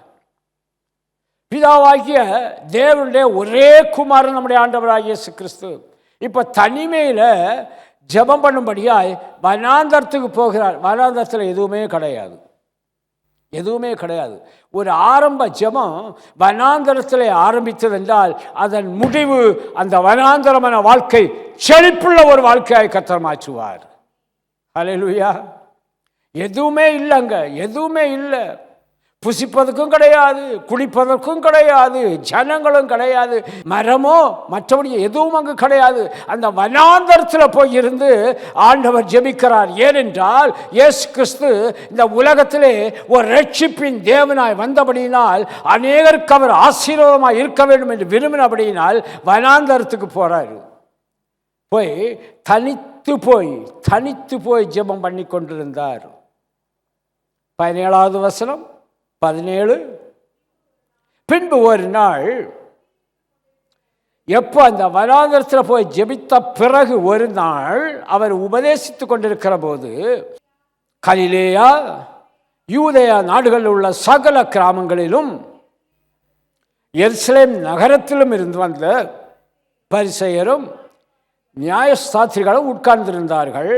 பிதாவாகிய தேவனுடைய ஒரே குமாரன் நம்முடைய ஆண்டவராகிய இயேசு கிறிஸ்து இப்போ தனிமையில் ஜெபம் பண்ணும்படியாய் வனாந்தரத்துக்கு போகிறார். வனாந்தரத்தில் எதுவுமே கிடையாது, எதுவுமே கிடையாது. ஒரு ஆரம்ப ஜெபம் வனாந்தரத்தில் ஆரம்பித்தது என்றால் அதன் முடிவு அந்த வனாந்தரமான வாழ்க்கை செழிப்புள்ள ஒரு வாழ்க்கையாய் கர்த்தர் மாற்றுவார். ஹல்லேலூயா. எதுவுமே இல்லைங்க, எதுவுமே இல்லை. புசிப்பதற்கும் கிடையாது, குடிப்பதற்கும் கிடையாது, ஜனங்களும் கிடையாது, மரமோ மற்றபடி எதுவும் அங்கு கிடையாது. அந்த வனாந்தரத்தில் போய் இருந்து ஆண்டவர் ஜெபிக்கிறார். ஏனென்றால் இயேசு கிறிஸ்து இந்த உலகத்திலே ஒரு ரட்சிப்பின் தேவனாய் வந்தபடியினால் அநேகருக்கு அவர் ஆசீர்வாதமாக இருக்க வேண்டும் என்று விரும்பினபடியினால் வனாந்தரத்துக்கு போறாரு. போய் தனித்து போய் ஜெபம் பண்ணி கொண்டிருந்தார். 17வது வசனம் 17. பின்பு ஒரு நாள், எப்போ அந்த வனாந்தரத்தில் போய் ஜெபித்த பிறகு ஒரு நாள் அவர் உபதேசித்து கொண்டிருக்கிற போது கலிலேயா யூதேயா நாடுகளில் உள்ள சகல கிராமங்களிலும் எருசலேம் நகரத்திலும் இருந்து வந்த பரிசேயரும் நியாயஸ்தாத்திரிகளும் உட்கார்ந்திருந்தார்கள்.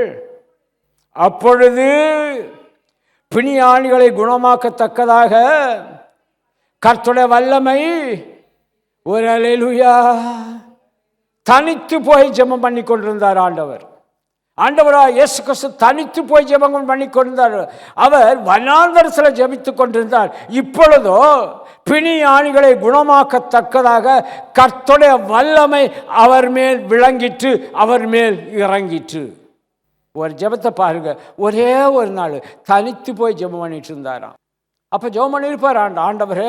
அப்பொழுது பிணியாளிகளை குணமாக்கத்தக்கதாக கர்த்தருடைய வல்லமை, ஒரு அல்லேலூயா, தனித்து போய் ஜெபம் பண்ணி கொண்டிருந்தார் ஆண்டவராக இயேசு கிறிஸ்து தனித்து போய் ஜெபம் பண்ணி கொண்டிருந்தார். அவர் வனாந்தரத்தில் ஜெபித்துக் கொண்டிருந்தார். இப்பொழுதோ பிணியாளிகளை குணமாக்கத்தக்கதாக கர்த்தருடைய வல்லமை அவர் மேல் விளங்கிற்று, அவர் மேல் இறங்கிற்று. ஒரு ஜெபத்தை பாருங்க, ஒரே ஒரு நாள் தனித்து போய் ஜெபம் பண்ணிட்டு இருந்தாராம். அப்போ ஜெபம் பண்ணியிருப்பார், ஆண்டவரே,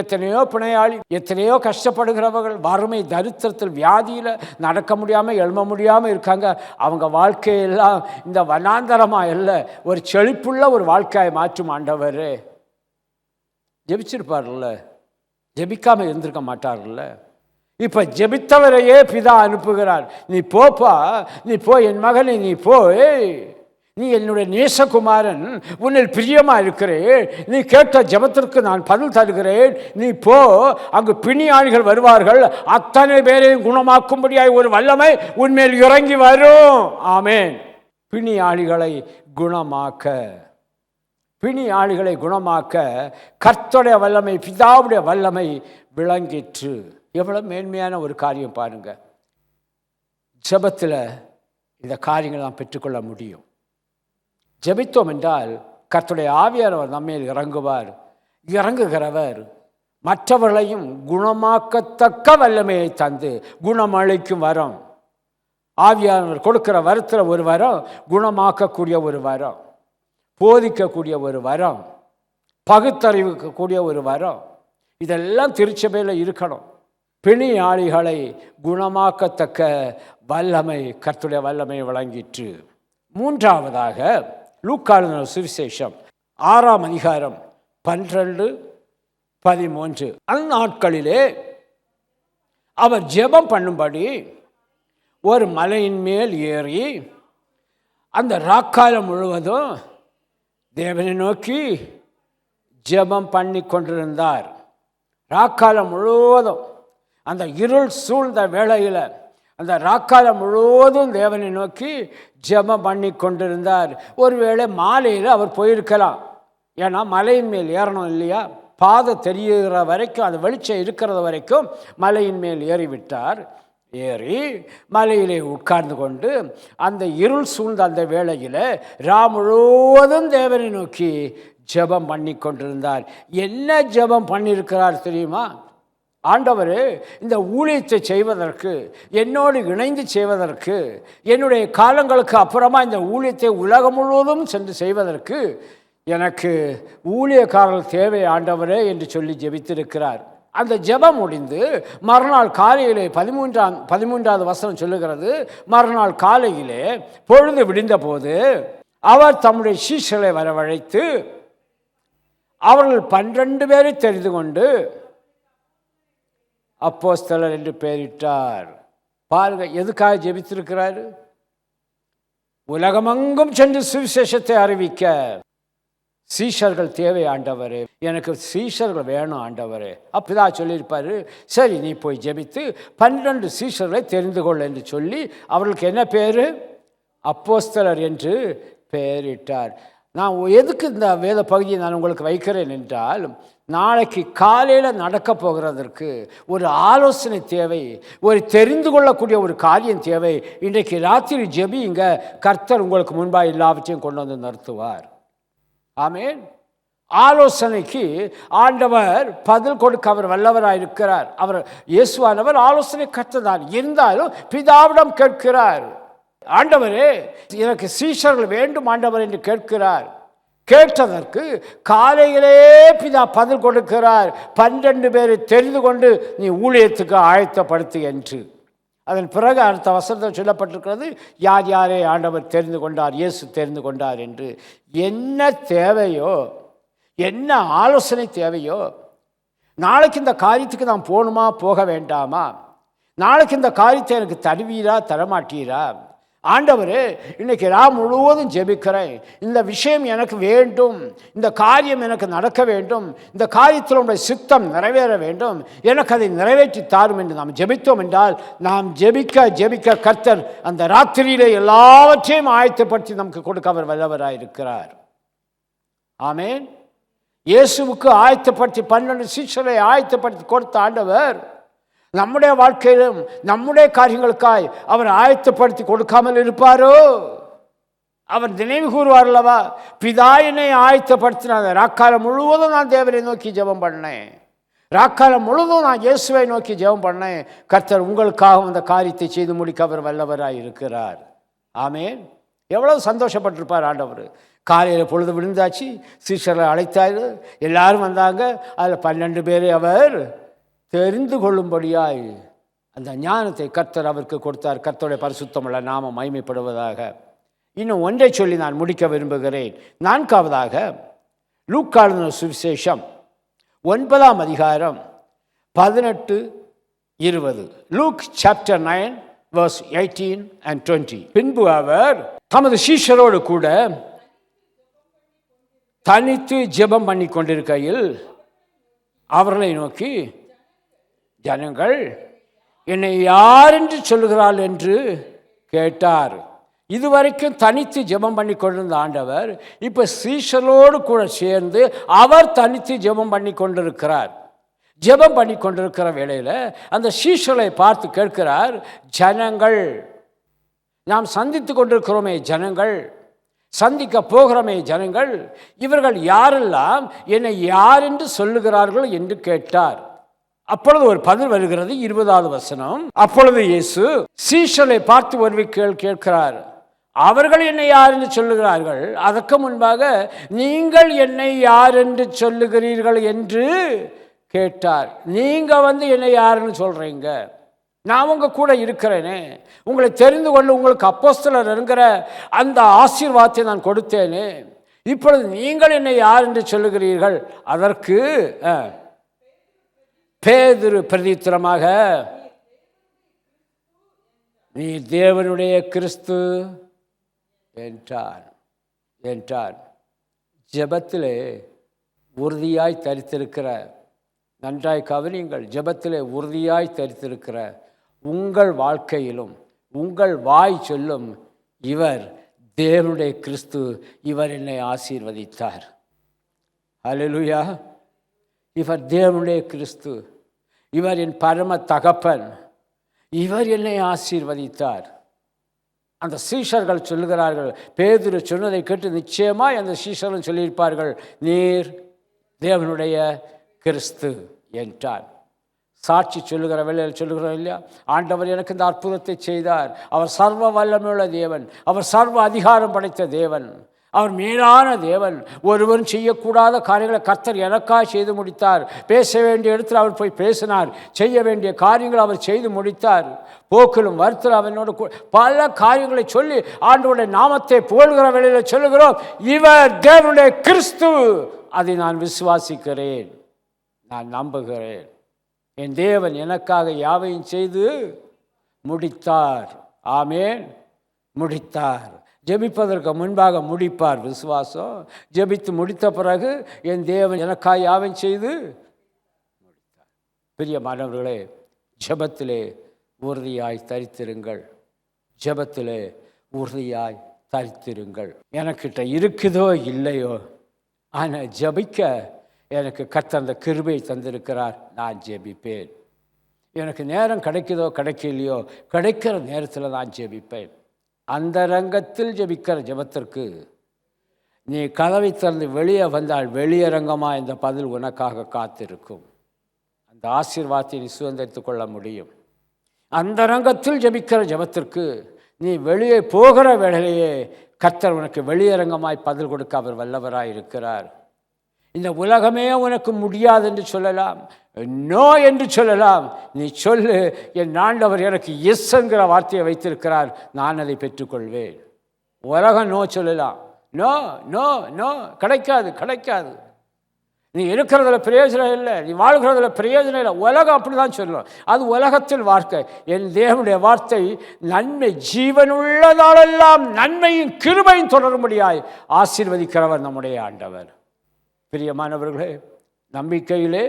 எத்தனையோ பிணையாளி, எத்தனையோ கஷ்டப்படுகிறவர்கள், வறுமை தரித்திரத்தில் வியாதியில் நடக்க முடியாமல் எழும முடியாமல் இருக்காங்க. அவங்க வாழ்க்கையெல்லாம் இந்த வனாந்தரமாக இல்லை, ஒரு செழிப்புள்ள ஒரு வாழ்க்கையை மாற்றும் ஆண்டவரே. ஜெபிச்சிருப்பார்ல, ஜெபிக்காமல் இருந்திருக்க மாட்டார்ல. இப்போ ஜெபித்தவரையே பிதா அனுப்புகிறார். நீ போப்பா, நீ போய் என் மகனை, நீ போய், நீ என்னுடைய நேசகுமாரன், உன்னில் பிரியமா இருக்கிறேன், நீ கேட்ட ஜெபத்திற்கு நான் பதில் தருகிறேன், நீ போ, அங்கு பிணியாளிகள் வருவார்கள், அத்தனை பேரையும் குணமாக்கும்படியாய் ஒரு வல்லமை உன்மேல் இறங்கி வரும். ஆமேன். பிணியாளிகளை குணமாக்க கர்த்தருடைய வல்லமை, பிதாவுடைய வல்லமை விளங்கிற்று. எவ்வளவு மேன்மையான ஒரு காரியம் பாருங்க. ஜெபத்தில் இந்த காரியங்களை நாம் பெற்றுக்கொள்ள முடியும். ஜெபித்தோம் என்றால் கர்த்தருடைய ஆவியானவர் நம்மேல் இறங்குகிறவர் மற்றவர்களையும் குணமாக்கத்தக்க வல்லமையை தந்து குணமளிக்கும் வரம். ஆவியானவர் கொடுக்கிற வரத்தில் ஒரு வரம், குணமாக்கக்கூடிய ஒரு வரம், போதிக்கக்கூடிய ஒரு வரம், பகுத்தறிவிக்கக்கூடிய ஒரு வரம். இதெல்லாம் திருச்சபையில் இருக்கணும். பிணியாளிகளை குணமாக்கத்தக்க வல்லமை, கர்த்தருடைய வல்லமை வழங்கிற்று. மூன்றாவதாக லூக்கா எழுதின சுவிசேஷம் 6ஆம் அதிகாரம் 12-13. அந்நாட்களிலே அவர் ஜெபம் பண்ணும்படி ஒரு மலையின் மேல் ஏறி அந்த ராக்காலம் முழுவதும் தேவனை நோக்கி ஜெபம் பண்ணி கொண்டிருந்தார். ராக்காலம் முழுவதும் அந்த இருள் சூழ்ந்த வேளையில் அந்த ராக்காலம் முழுவதும் தேவனை நோக்கி ஜெபம் பண்ணி கொண்டிருந்தார். ஒருவேளை மாலையில் அவர் போயிருக்கலாம், ஏன்னா மலையின் மேல் ஏறணும் இல்லையா, பாதை தெரிகிற வரைக்கும், அது வெளிச்சம் இருக்கிறது வரைக்கும் மலையின் மேல் ஏறிவிட்டார். ஏறி மலையிலே உட்கார்ந்து கொண்டு அந்த இருள் சூழ்ந்த அந்த வேளையில் முழுவதும் தேவனை நோக்கி ஜெபம் பண்ணி கொண்டிருந்தார். என்ன ஜெபம் பண்ணியிருக்கிறார் தெரியுமா? ஆண்டவர், இந்த ஊழியத்தை செய்வதற்கு, என்னோடு இணைந்து செய்வதற்கு, என்னுடைய காலங்களுக்கு அப்புறமா இந்த ஊழியத்தை உலகம் முழுவதும் சென்று செய்வதற்கு எனக்கு ஊழியக்காரர்கள் தேவை ஆண்டவரே என்று சொல்லி ஜெபித்திருக்கிறார். அந்த ஜெபம் முடிந்து மறுநாள் காலையிலே 13வது வசனம் சொல்லுகிறது, மறுநாள் காலையிலே பொழுது விடிந்த போது அவர் தம்முடைய சீஷர்களை வரவழைத்து அவர்கள் 12 பேரை தெரிந்து கொண்டு அப்போஸ்தலர் என்று பெயரிட்டார். பாருங்க, எதுக்காக ஜெபித்திருக்கிறாரு? உலகமெங்கும் சென்று சுவிசேஷத்தை அறிவிக்க, சீஷர்கள் தேவை ஆண்டவரே, எனக்கு சீஷர்கள் வேணும் ஆண்டவரே. அப்படிதான் சொல்லியிருப்பார். சரி, நீ போய் ஜெபித்து 12 சீஷர்களை தெரிந்து கொள் என்று சொல்லி அவர்களுக்கு என்ன பேர்? அப்போஸ்தலர் என்று பெயரிட்டார். நான் எதுக்கு இந்த வேத பகுதியை நான் உங்களுக்கு வைக்கிறேன் என்றால், நாளைக்கு காலையில் நடக்க போகிறதற்கு ஒரு ஆலோசனை தேவை, ஒரு தெரிந்து கொள்ளக்கூடிய ஒரு காரியம் தேவை. இன்றைக்கு ராத்திரி ஜெபிங்க, கர்த்தர் உங்களுக்கு முன்பாக எல்லாவற்றையும் கொண்டு வந்து நிறுத்துவார். ஆமென். ஆலோசனைக்கு ஆண்டவர் பதில் கொடுக்க அவர் வல்லவராக இருக்கிறார். அவர் இயேசுவானவர் ஆலோசனை கர்த்தர் இருந்தாலும் பிதாவிடம் கேட்கிறார். ஆண்டவரே, எனக்கு சீஷர்கள் வேண்டும் ஆண்டவர் என்று கேட்கிறார். கேட்டதற்கு காலையிலே பிதா பதில் கொடுக்கிறார். 12 பேரை தெரிந்து கொண்டு நீ ஊழியத்துக்கு ஆயத்தப்படுத்து என்று. அதன் பிறகு அடுத்த வசனத்தில் சொல்லப்பட்டிருக்கிறது, யார் யாரை ஆண்டவர் தெரிந்து கொண்டார், இயேசு தெரிந்து கொண்டார் என்று. என்ன தேவையோ, என்ன ஆலோசனை தேவையோ, நாளைக்கு இந்த காரியத்துக்கு நான் போகணுமா போக வேண்டாமா, நாளைக்கு இந்த காரியத்தை எனக்கு தருவீரா தரமாட்டீரா, ஆண்டவரே இன்னைக்கு நான் முழுவதும் ஜெபிக்கிறேன், இந்த விஷயம் எனக்கு வேண்டும், இந்த காரியம் எனக்கு நடக்க வேண்டும், இந்த காரியத்தில் உடைய சித்தம் நிறைவேற வேண்டும், எனக்கு அதை நிறைவேற்றி தாரும் என்று நாம் ஜெபித்தோம் என்றால், நாம் ஜெபிக்க ஜெபிக்க கர்த்தர் அந்த ராத்திரியிலே எல்லாவற்றையும் ஆயத்தப்படுத்தி நமக்கு கொடுக்க அவர் வல்லவராக இருக்கிறார். ஆமென். இயேசுவுக்கு ஆயத்தப்படுத்தி 12 சீஷரை ஆயத்தப்படுத்தி கொடுத்த ஆண்டவர் நம்முடைய வாழ்க்கையிலும் நம்முடைய காரியங்களுக்காய் அவர் ஆயத்தப்படுத்தி கொடுக்காமல் இருப்பாரோ? அவர் நினைவு கூறுவார் அல்லவா, பிதா என்னை ஆயத்தப்படுத்தினார், ராக்காலம் முழுவதும் நான் தேவனை நோக்கி ஜெபம் பண்ணேன், ராக்காலம் முழுவதும் நான் இயேசுவை நோக்கி ஜெபம் பண்ணேன், கர்த்தர் உங்களுக்காக அந்த காரியத்தை செய்து முடிக்க அவர் வல்லவராய் இருக்கிறார். ஆமென். எவ்வளவு சந்தோஷப்பட்டிருப்பார் ஆண்டவர். காலையில் பொழுது விழுந்தாச்சு, சீஷரை அழைத்தார், எல்லாரும் வந்தாங்க. அதில் 12 பேரை அவர் தெரிந்து கொள்ளும்படியாய் அந்த ஞானத்தை கர்த்தர் அவருக்கு கொடுத்தார். கர்த்தருடைய பரிசுத்தமுள்ள நாமம் மகிமைப்படுவதாக. இன்னும் ஒன்றை சொல்லி நான் முடிக்க விரும்புகிறேன். 4ஆவதாக லூக்கா எழுதின சுவிசேஷம் 9ஆம் அதிகாரம் 18-20. Look chapter 9 verse 18 and 20. பின்பு அவர் தமது சீஷரோடு கூட தனித்து ஜெபம் பண்ணி கொண்டிருக்கையில் அவர்களை நோக்கி, ஜனங்கள் என்னை யார் என்று சொல்லுகிறாள் என்று கேட்டார். இதுவரைக்கும் தனித்து ஜெபம் பண்ணி கொண்டிருந்த ஆண்டவர் இப்போ சீஷரோடு கூட சேர்ந்து அவர் தனித்து ஜெபம் பண்ணி கொண்டிருக்கிறார். ஜெபம் பண்ணி கொண்டிருக்கிற வேளையில் அந்த சீஷரை பார்த்து கேட்கிறார், ஜனங்கள், நாம் சந்தித்து கொண்டிருக்கிறோமே ஜனங்கள், சந்திக்க போகிறோமே ஜனங்கள், இவர்கள் யாரெல்லாம் என்னை யார் என்று சொல்லுகிறார்கள் என்று கேட்டார். அப்பொழுது ஒரு பதில் வருகிறது. 20வது வசனம். அப்பொழுது இயேசு சீஷரை பார்த்து ஒரு கேட்கிறார், அவர்கள் என்னை யார் என்று சொல்லுகிறார்கள், அதற்கு முன்பாக நீங்கள் என்னை யார் என்று சொல்லுகிறீர்கள் என்று கேட்டார். நீங்க என்னை யாருன்னு சொல்றீங்க, நான் உங்க கூட இருக்கிறேனே, உங்களை தெரிந்து கொண்டு உங்களுக்கு அப்போஸ்தலர் என்கிற அந்த ஆசீர்வாதத்தை நான் கொடுத்தேனே, இப்பொழுது நீங்கள் என்னை யார் என்று சொல்லுகிறீர்கள். அதற்கு பேதுரு பிரதித்திரமாக, நீ தேவனுடைய கிறிஸ்து என்றார். ஜெபத்திலே உறுதியாய் தரித்திருக்கிற, நன்றாய் கவனியுங்கள், ஜெபத்திலே உறுதியாய் தரித்திருக்கிற உங்கள் வாழ்க்கையிலும் உங்கள் வாய் சொல்லும், இவர் தேவனுடைய கிறிஸ்து, இவர் என்னை ஆசீர்வதித்தார். அல்லேலூயா. இவர் தேவனுடைய கிறிஸ்து, இவர் என் பரம தகப்பன், இவர் என்னை ஆசீர்வதித்தார். அந்த சீஷர்கள் சொல்லுகிறார்கள், பேதுரு சொன்னதை கேட்டு நிச்சயமாய் அந்த சீஷர்கள் சொல்லியிருப்பார்கள், நீர் தேவனுடைய கிறிஸ்து என்றார். சாட்சி சொல்லுகிற வேளையில் சொல்லுகிறோம் இல்லையா, ஆண்டவர் எனக்கு இந்த அற்புதத்தை செய்தார், அவர் சர்வ வல்லமையுள்ள தேவன், அவர் சர்வ அதிகாரம் படைத்த தேவன், அவர் மேலான தேவன், ஒருவரும் செய்யக்கூடாத காரியங்களை கர்த்தர் எனக்காக செய்து முடித்தார். பேச வேண்டிய இடத்தில் அவர் போய் பேசினார், செய்ய வேண்டிய காரியங்களை அவர் செய்து முடித்தார். போக்கிலும் வருத்தல் அவனோடு பல காரியங்களை சொல்லி ஆண்டவருடைய நாமத்தை புகழ்கிற வேளையில் சொல்லுகிறோம், இவர் தேவனுடைய கிறிஸ்து. அதை நான் விசுவாசிக்கிறேன், நான் நம்புகிறேன். என் தேவன் எனக்காக யாவையும் செய்து முடித்தார். ஆமேன். முடித்தார். ஜெபிப்பதற்கு முன்பாக முடிப்பார் விசுவாசம். ஜெபித்து முடித்த பிறகு என் தேவன் எனக்காய் யாவும் செய்து முடித்தார். பிரியமானவர்களே, ஜெபத்திலே உறுதியாய் தரித்திருங்கள். ஜெபத்திலே உறுதியாய் தரித்திருங்கள். எனக்கிட்ட இருக்குதோ இல்லையோ, ஆனால் ஜெபிக்க எனக்கு கர்த்தர் அந்த கிருபையை தந்திருக்கிறார். நான் ஜெபிப்பேன். எனக்கு நேரம் கிடைக்குதோ கிடைக்கலையோ, கிடைக்கிற நேரத்தில் நான் ஜெபிப்பேன். அந்த ரங்கத்தில் ஜெபிக்கிற ஜெபத்திற்கு நீ கதவை திறந்து வெளியே வந்தால் வெளியரங்கமாக இந்த பதில் உனக்காக காத்திருக்கும். அந்த ஆசீர்வாதத்தை நீ சுதந்திரித்து கொள்ள முடியும். அந்த ரங்கத்தில் ஜெபிக்கிற ஜெபத்திற்கு நீ வெளியே போகிற வேளையிலேயே கர்த்தர் உனக்கு வெளியரங்கமாய் பதில் கொடுக்க அவர் வல்லவராய் இருக்கிறார். இந்த உலகமே உனக்கு முடியாது என்று சொல்லலாம், நோ என்று சொல்லலாம். நீ சொல்லு, என் ஆண்டவர் எனக்கு எஸ் என்கிற வார்த்தையை வைத்திருக்கிறார், நான் அதை பெற்றுக்கொள்வேன். உலகம் நோ சொல்லலாம், நோ நோ நோ, கிடைக்காது கிடைக்காது, நீ இருக்கிறதுல பிரயோஜனம் இல்லை, நீ வாழ்கிறதுல பிரயோஜனம் இல்லை, உலகம் அப்படி தான் சொல்லலாம். அது உலகத்தில் வார்த்தை. என் தேவனுடைய வார்த்தை நன்மை, ஜீவனுள்ளதாலெல்லாம் நன்மையும் கிருபையும் தொடரும்படியாய் ஆசீர்வதிக்கிறவர் நம்முடைய ஆண்டவர். பிரியமானவர்களே, நம்பிக்கையிலே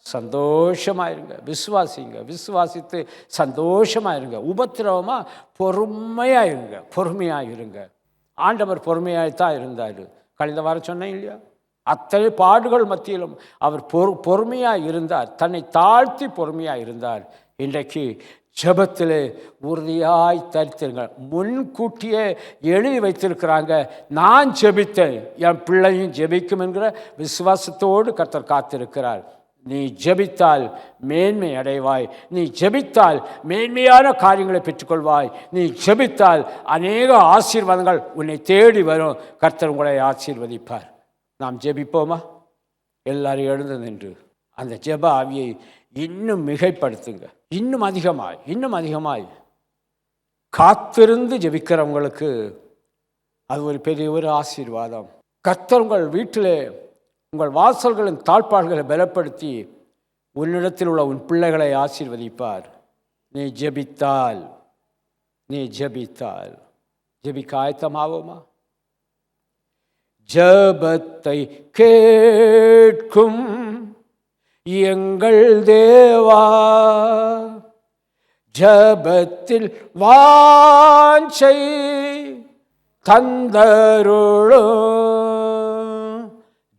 சந்தோஷமாயிருங்க, விசுவாசிங்க, விசுவாசித்து சந்தோஷமாயிருங்க. உபத்திரவமாக பொறுமையாயிருங்க, பொறுமையாயிருங்க. ஆண்டவர் பொறுமையாய்த்தான் இருந்தார். கழிந்த வாரம் சொன்னேன் இல்லையா, அத்தனை பாடுகள் மத்தியிலும் அவர் பொறுமையாக இருந்தார், தன்னை தாழ்த்தி பொறுமையாக இருந்தார். இன்றைக்கு ஜெபத்திலே உறுதியாய் தரித்திருங்கள். முன்கூட்டியே எழுதி வைத்திருக்கிறாங்க, நான் ஜெபித்தேன், என் பிள்ளையும் ஜெபிக்கும் என்கிற விசுவாசத்தோடு கர்த்தர் காத்திருக்கிறார். நீ ஜெபித்தால் மேன்மை அடைவாய், நீ ஜெபித்தால் மேன்மையான காரியங்களை பெற்றுக்கொள்வாய், நீ ஜெபித்தால் அநேக ஆசீர்வாதங்கள் உன்னை தேடி வரும். கர்த்தர் உங்களை ஆசீர்வதிப்பார். நாம் ஜெபிப்போமா? எல்லாரும் எழுந்து நின்று அந்த ஜெப ஆவியை இன்னும் மிகைப்படுத்துங்க. இன்னும் அதிகமாய் இன்னும் அதிகமாய் காத்திருந்து ஜெபிக்கிறவங்களுக்கு அது ஒரு பெரிய ஒரு ஆசீர்வாதம். கர்த்தர் உங்கள் வீட்டிலே உங்கள் வாசல்களின் தாழ்பாடுகளை பலப்படுத்தி உன்னிடத்தில் உள்ள உன் பிள்ளைகளை ஆசீர்வதிப்பார். நீ ஜெபித்தால் ஜெபிக்க ஆயத்தமாவோமா? ஜெபத்தை கேட்கும் எங்கள் தேவா, ஜெபத்தில் வாஞ்சை தந்தருளும்,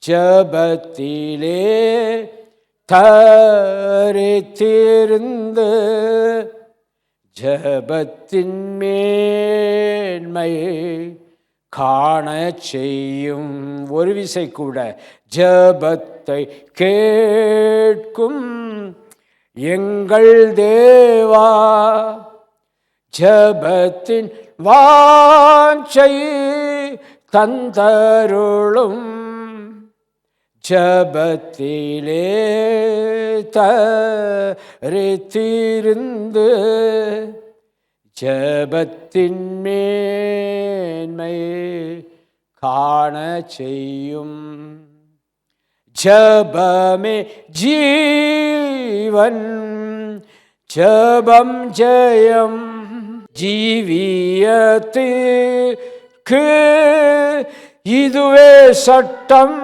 ஜெபத்திலே தரித்திருந்து ஜெபத்தின் மேன்மை காண செய்யும். ஒரு விசை கூட ஜெபத்தை கேட்கும் எங்கள் தேவா, ஜெபத்தின் வாஞ்சை தந்தருளும், ஜெபத்திலே தரித்திருந்து ஜெபத்தின் மேன்மை காண செய்யும். ஜெபமே ஜீவன், ஜெபம் ஜெயம், ஜீவியத்திற்கு இதுவே சட்டம்.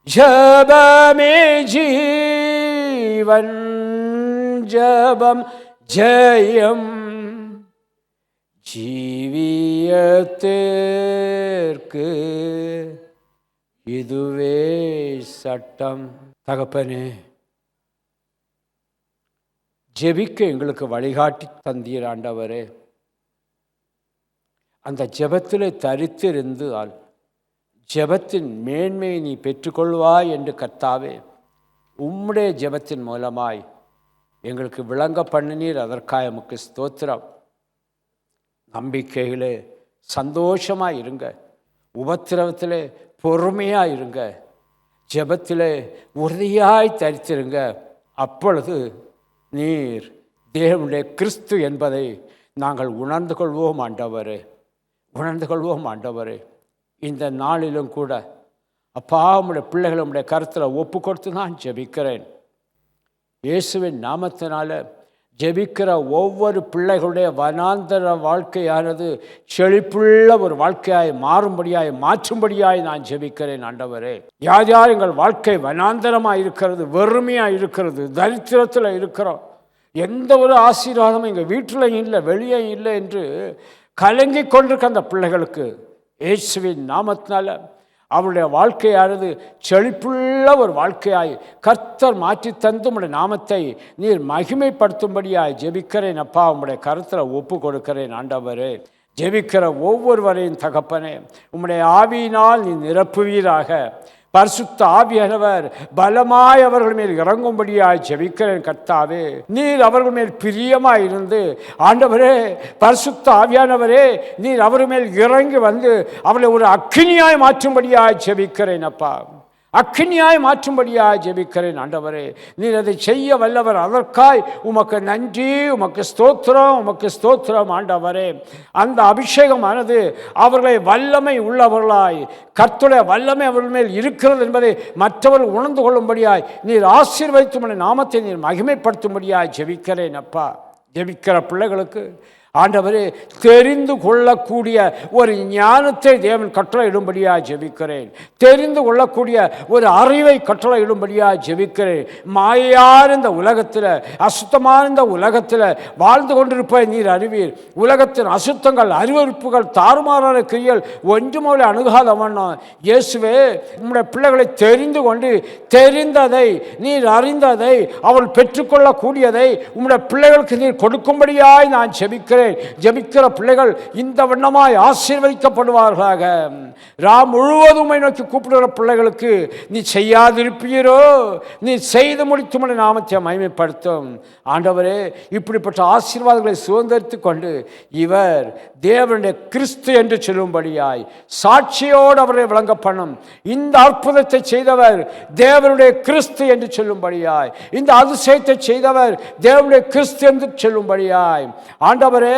ஜெபமே ஜீவன், ஜெபம் ஜெயம், ஜீவியத்திற்கு இதுவே சட்டம். தகப்பனே, ஜெபிக்க எங்களுக்கு வழிகாட்டி தந்தீர் ஆண்டவரே. அந்த ஜெபத்திலே தரித்திருந்தால் ஜெபத்தின் மேன்மையை நீ பெற்றுக்கொள்வாய் என்று கர்த்தாவே உம்முடைய ஜெபத்தின் மூலமாய் எங்களுக்கு விளங்க பண்ணினீர். அதற்காக உமக்கு ஸ்தோத்திரம். நம்பிக்கையிலே சந்தோஷமாக இருங்க, உபத்திரவத்திலே பொறுமையாக இருங்க, ஜெபத்திலே உறுதியாய் தரித்திருங்க. அப்பொழுது நீர் தேவனுடைய கிறிஸ்து என்பதை நாங்கள் உணர்ந்து கொள்வோம் ஆண்டவரே, உணர்ந்து கொள்வோம் ஆண்டவரே. இந்த நாளிலும் கூட அப்பா உம்முடைய பிள்ளைகளை உம்முடைய கருத்தில் ஒப்பு கொடுத்து நான் ஜெபிக்கிறேன். இயேசுவின் நாமத்தினால ஜெபிக்கிற ஒவ்வொரு பிள்ளைகளுடைய வனாந்தர வாழ்க்கையானது செழிப்புள்ள ஒரு வாழ்க்கையாய் மாறும்படியாய் மாற்றும்படியாய் நான் ஜெபிக்கிறேன் ஆண்டவரே. யார் யார் எங்கள் வாழ்க்கை வனாந்தரமாக இருக்கிறது, வெறுமையாக இருக்கிறது, தரித்திரத்தில் இருக்கிறோம், எந்த ஒரு ஆசீர்வாதமும் எங்கள் வீட்டில் இல்லை, வெளியே இல்லை என்று கலங்கி கொண்டிருக்க அந்த பிள்ளைகளுக்கு இயேசுவின் நாமத்தினால அவருடைய வாழ்க்கையானது செழிப்புள்ள ஒரு வாழ்க்கையாய் கர்த்தர் மாற்றி தந்து உம்முடைய நாமத்தை நீர் மகிமைப்படுத்தும்படியாய் ஜெபிக்கிறேன் அப்பா. உம்முடைய கருத்தில் ஒப்பு கொடுக்கிறேன் ஆண்டவரே. ஜெபிக்கிற ஒவ்வொருவரையும் தகப்பனே உம்முடைய ஆவியினால் நீ நிரப்புவீராக. பரிசுத்த ஆவியானவர் பலமாய் அவர்கள் மேல் இறங்கும்படியாய் ஜெபிக்கிறேன் கர்த்தாவே. நீர் அவர்கள் மேல் பிரியமாய் இருந்து ஆண்டவரே, பரிசுத்த ஆவியானவரே, நீர் அவர் மேல் இறங்கி வந்து அவளை ஒரு அக்கினியாய் மாற்றும்படியாய் ஜெபிக்கிறேன் அப்பா. அக்கினியாய் மாற்றும்படியாய் ஜெபிக்கிறேன் ஆண்டவரே. நீர் அதை செய்ய வல்லவர். அதற்காய் உமக்கு நன்றி, உமக்கு ஸ்தோத்திரம், உமக்கு ஸ்தோத்திரம் ஆண்டவரே. அந்த அபிஷேகமானது அவர்களை வல்லமை உள்ளவர்களாய், கர்த்தருடைய வல்லமை அவர்கள் மேல் இருக்கிறது என்பதை மற்றவர்கள் உணர்ந்து கொள்ளும்படியாய் நீர் ஆசீர்வதித்து நாமத்தை நீர் மகிமைப்படுத்தும்படியாய் ஜெபிக்கிறேன் அப்பா. ஜெபிக்கிற பிள்ளைகளுக்கு ஆண்டவரே தெரிந்து கொள்ளக்கூடிய ஒரு ஞானத்தை தேவன் கட்டளையிடும்படியாக ஜெபிக்கிறேன். தெரிந்து கொள்ளக்கூடிய ஒரு அறிவை கட்டளையிடும்படியாக ஜெபிக்கிறேன். மாயார் இந்த உலகத்தில், அசுத்தமான இந்த உலகத்தில் வாழ்ந்து கொண்டிருப்ப நீர் அறிவீர். உலகத்தின் அசுத்தங்கள், அறிவறுப்புகள், தாறுமாறான கிரியல் ஒன்றுமோல அணுகாதவண்ணா இயேசுவே உம்முடைய பிள்ளைகளை தெரிந்து கொண்டு தெரிந்ததை நீர் அறிந்ததை அவள் பெற்றுக்கொள்ளக்கூடியதை உம்முடைய பிள்ளைகளுக்கு நீர் கொடுக்கும்படியாய் நான் ஜெபிக்கிறேன். ஜெபிக்கிற பிள்ளைகள் இந்த வண்ணமாய் ஆசீர்வதிக்கப்படுவார்களாக. ராம் முழுவதும் நோக்கி கூப்பிடுகிற பிள்ளைகளுக்கு நீ செய்யாதிருப்பீரோ, நீ செய்து முடித்து நாமத்தை மகிமைப்படுத்தும் ஆண்டவரே. இப்படிப்பட்ட ஆசீர்வாதங்களை சுதந்திரித்து கொண்டு இவர் தேவனுடைய கிறிஸ்து என்று சொல்லும்படியாய் சாட்சியோடு அவரை விளங்க பண்ணும். இந்த அற்புதத்தை செய்தவர் தேவனுடைய கிறிஸ்து என்று சொல்லும்படியாய், இந்த அதிசயத்தை செய்தவர் தேவனுடைய கிறிஸ்து என்று சொல்லும்படியாய் ஆண்டவரே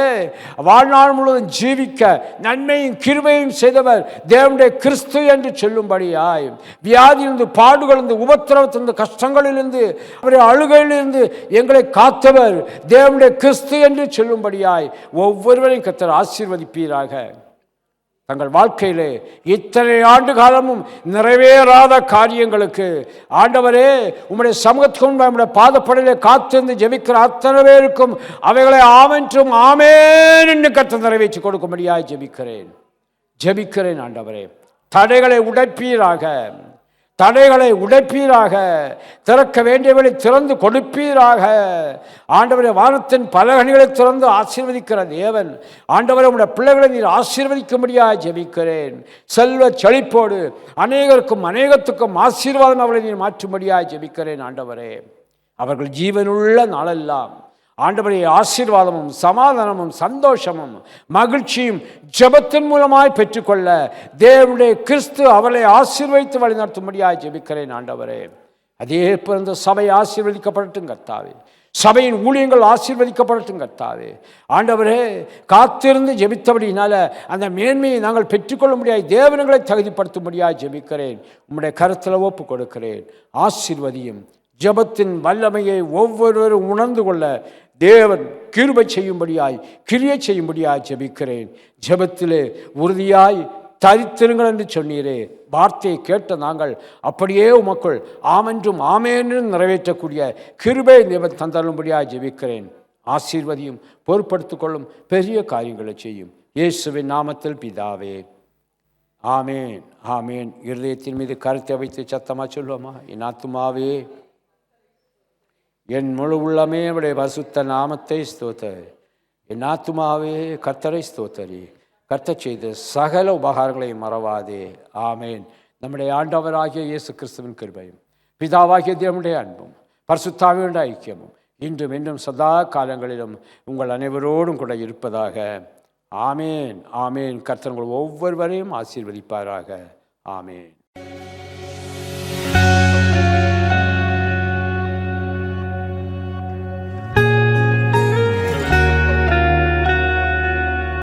வாழ்நாள் முழுவதும் ஜீவிக்க நன்மையும் கிருபையும் செய்தவர் தேவனுடைய கிறிஸ்து என்று சொல்லும்படியாய், வியாதியிலிருந்து, பாடுகளிலிருந்து, உபத்திரவத்திலிருந்து, கஷ்டங்களிலிருந்து, அவருடைய அழுகையிலிருந்து எங்களை காத்தவர் தேவனுடைய கிறிஸ்து என்று சொல்லும்படியாய் ஒவ்வொருவரையும் கர்த்தர் ஆசீர்வதிப்பீராக. தங்கள் வாழ்க்கையிலே இத்தனை ஆண்டு காலமும் நிறைவேறாத காரியங்களுக்கு ஆண்டவரே உம்முடைய சமூகத்துக்கும் உம்முடைய பாதப்படையிலே காத்திருந்து ஜெபிக்கிற அத்தனை பேருக்கும் அவைகளை ஆமென்றும் ஆமென் என்று கர்த்தர் நிறைவேற்றி கொடுக்கும்படியாய் ஜெபிக்கிறேன் ஆண்டவரே. தடைகளை உடைப்பீராக, தடைகளை உடைப்பீராக, திறக்க வேண்டியவர்களை திறந்து கொடுப்பீராக ஆண்டவரே. வானத்தின் பலகணிகளை திறந்து ஆசீர்வதிக்கிற தேவன் ஆண்டவரே, உடைய பிள்ளைகளை நீர் ஆசீர்வதிக்கும்படியாக ஜெபிக்கிறேன். செல்வ செழிப்போடு அநேகருக்கும் அநேகத்துக்கும் ஆசீர்வாதம் அவளை நீர் மாற்றும்படியாக ஜெபிக்கிறேன் ஆண்டவரே. அவர்கள் ஜீவனுள்ள நாளெல்லாம் ஆண்டவரே ஆசீர்வாதமும் சமாதானமும் சந்தோஷமும் மகிழ்ச்சியும் ஜெபத்தின் மூலமாய் பெற்றுக்கொள்ள தேவனுடைய கிறிஸ்து அவளை ஆசீர்வதித்து வழிநடத்தும்படியாக ஜெபிக்கிறேன் ஆண்டவரே. அதே பிறந்த சபை ஆசீர்வதிக்கப்படட்டும் கர்த்தாவே. சபையின் ஊழியங்கள் ஆசீர்வதிக்கப்படட்டும் கர்த்தாவே. ஆண்டவரே காத்திருந்து ஜெபித்தபடினால அந்த மேன்மையை நாங்கள் பெற்றுக்கொள்ள முடியாது, தேவனங்களை தகுதிப்படுத்தும்படியாக ஜெபிக்கிறேன். உம்முடைய கருத்தில் ஒப்பு கொடுக்கிறேன். ஆசீர்வதியும். ஜெபத்தின் வல்லமையை ஒவ்வொருவரும் உணர்ந்து கொள்ள தேவன் கிருபை செய்யும்படியாய், கிரியை செய்யும்படியாய் ஜெபிக்கிறேன். ஜெபத்திலே உறுதியாய் தரித்திருங்கள் என்று சொன்னீரே, வார்த்தையை கேட்ட நாங்கள் அப்படியே உமக்குள் ஆமென்றும் ஆமென்றும் நிறைவேற்றக்கூடிய கிருபை தேவன் தந்தரும்படியாய் ஜெபிக்கிறேன். ஆசீர்வதியும், பொறுப்படுத்திக் கொள்ளும், பெரிய காரியங்களை செய்யும். இயேசுவின் நாமத்தில் பிதாவே, ஆமேன் ஆமேன். இருதயத்தின் மீது கருத்தை வைத்து சத்தமாக சொல்லுவோமா? என் ஆத்துமாவே என் முழு உள்ளமே அவருடைய பரிசுத்த நாமத்தை ஸ்தோத்தரி. என் ஆத்துமாவே கர்த்தரை ஸ்தோத்தரி. கர்த்தர் செய்த சகல உபகாரங்களை மறவாதே. ஆமேன். நம்முடைய ஆண்டவராகிய இயேசு கிறிஸ்துவின் கிருபையும் பிதாவாகிய தேவனுடைய அன்பும் பரிசுத்தாவியுடைய ஐக்கியமும் இன்றும் இன்னும் சதா காலங்களிலும் உங்கள் அனைவரோடும் கூட இருப்பதாக. ஆமேன் ஆமேன். கர்த்தர் உங்கள் ஒவ்வொருவரையும் ஆசீர்வதிப்பாராக. ஆமேன்.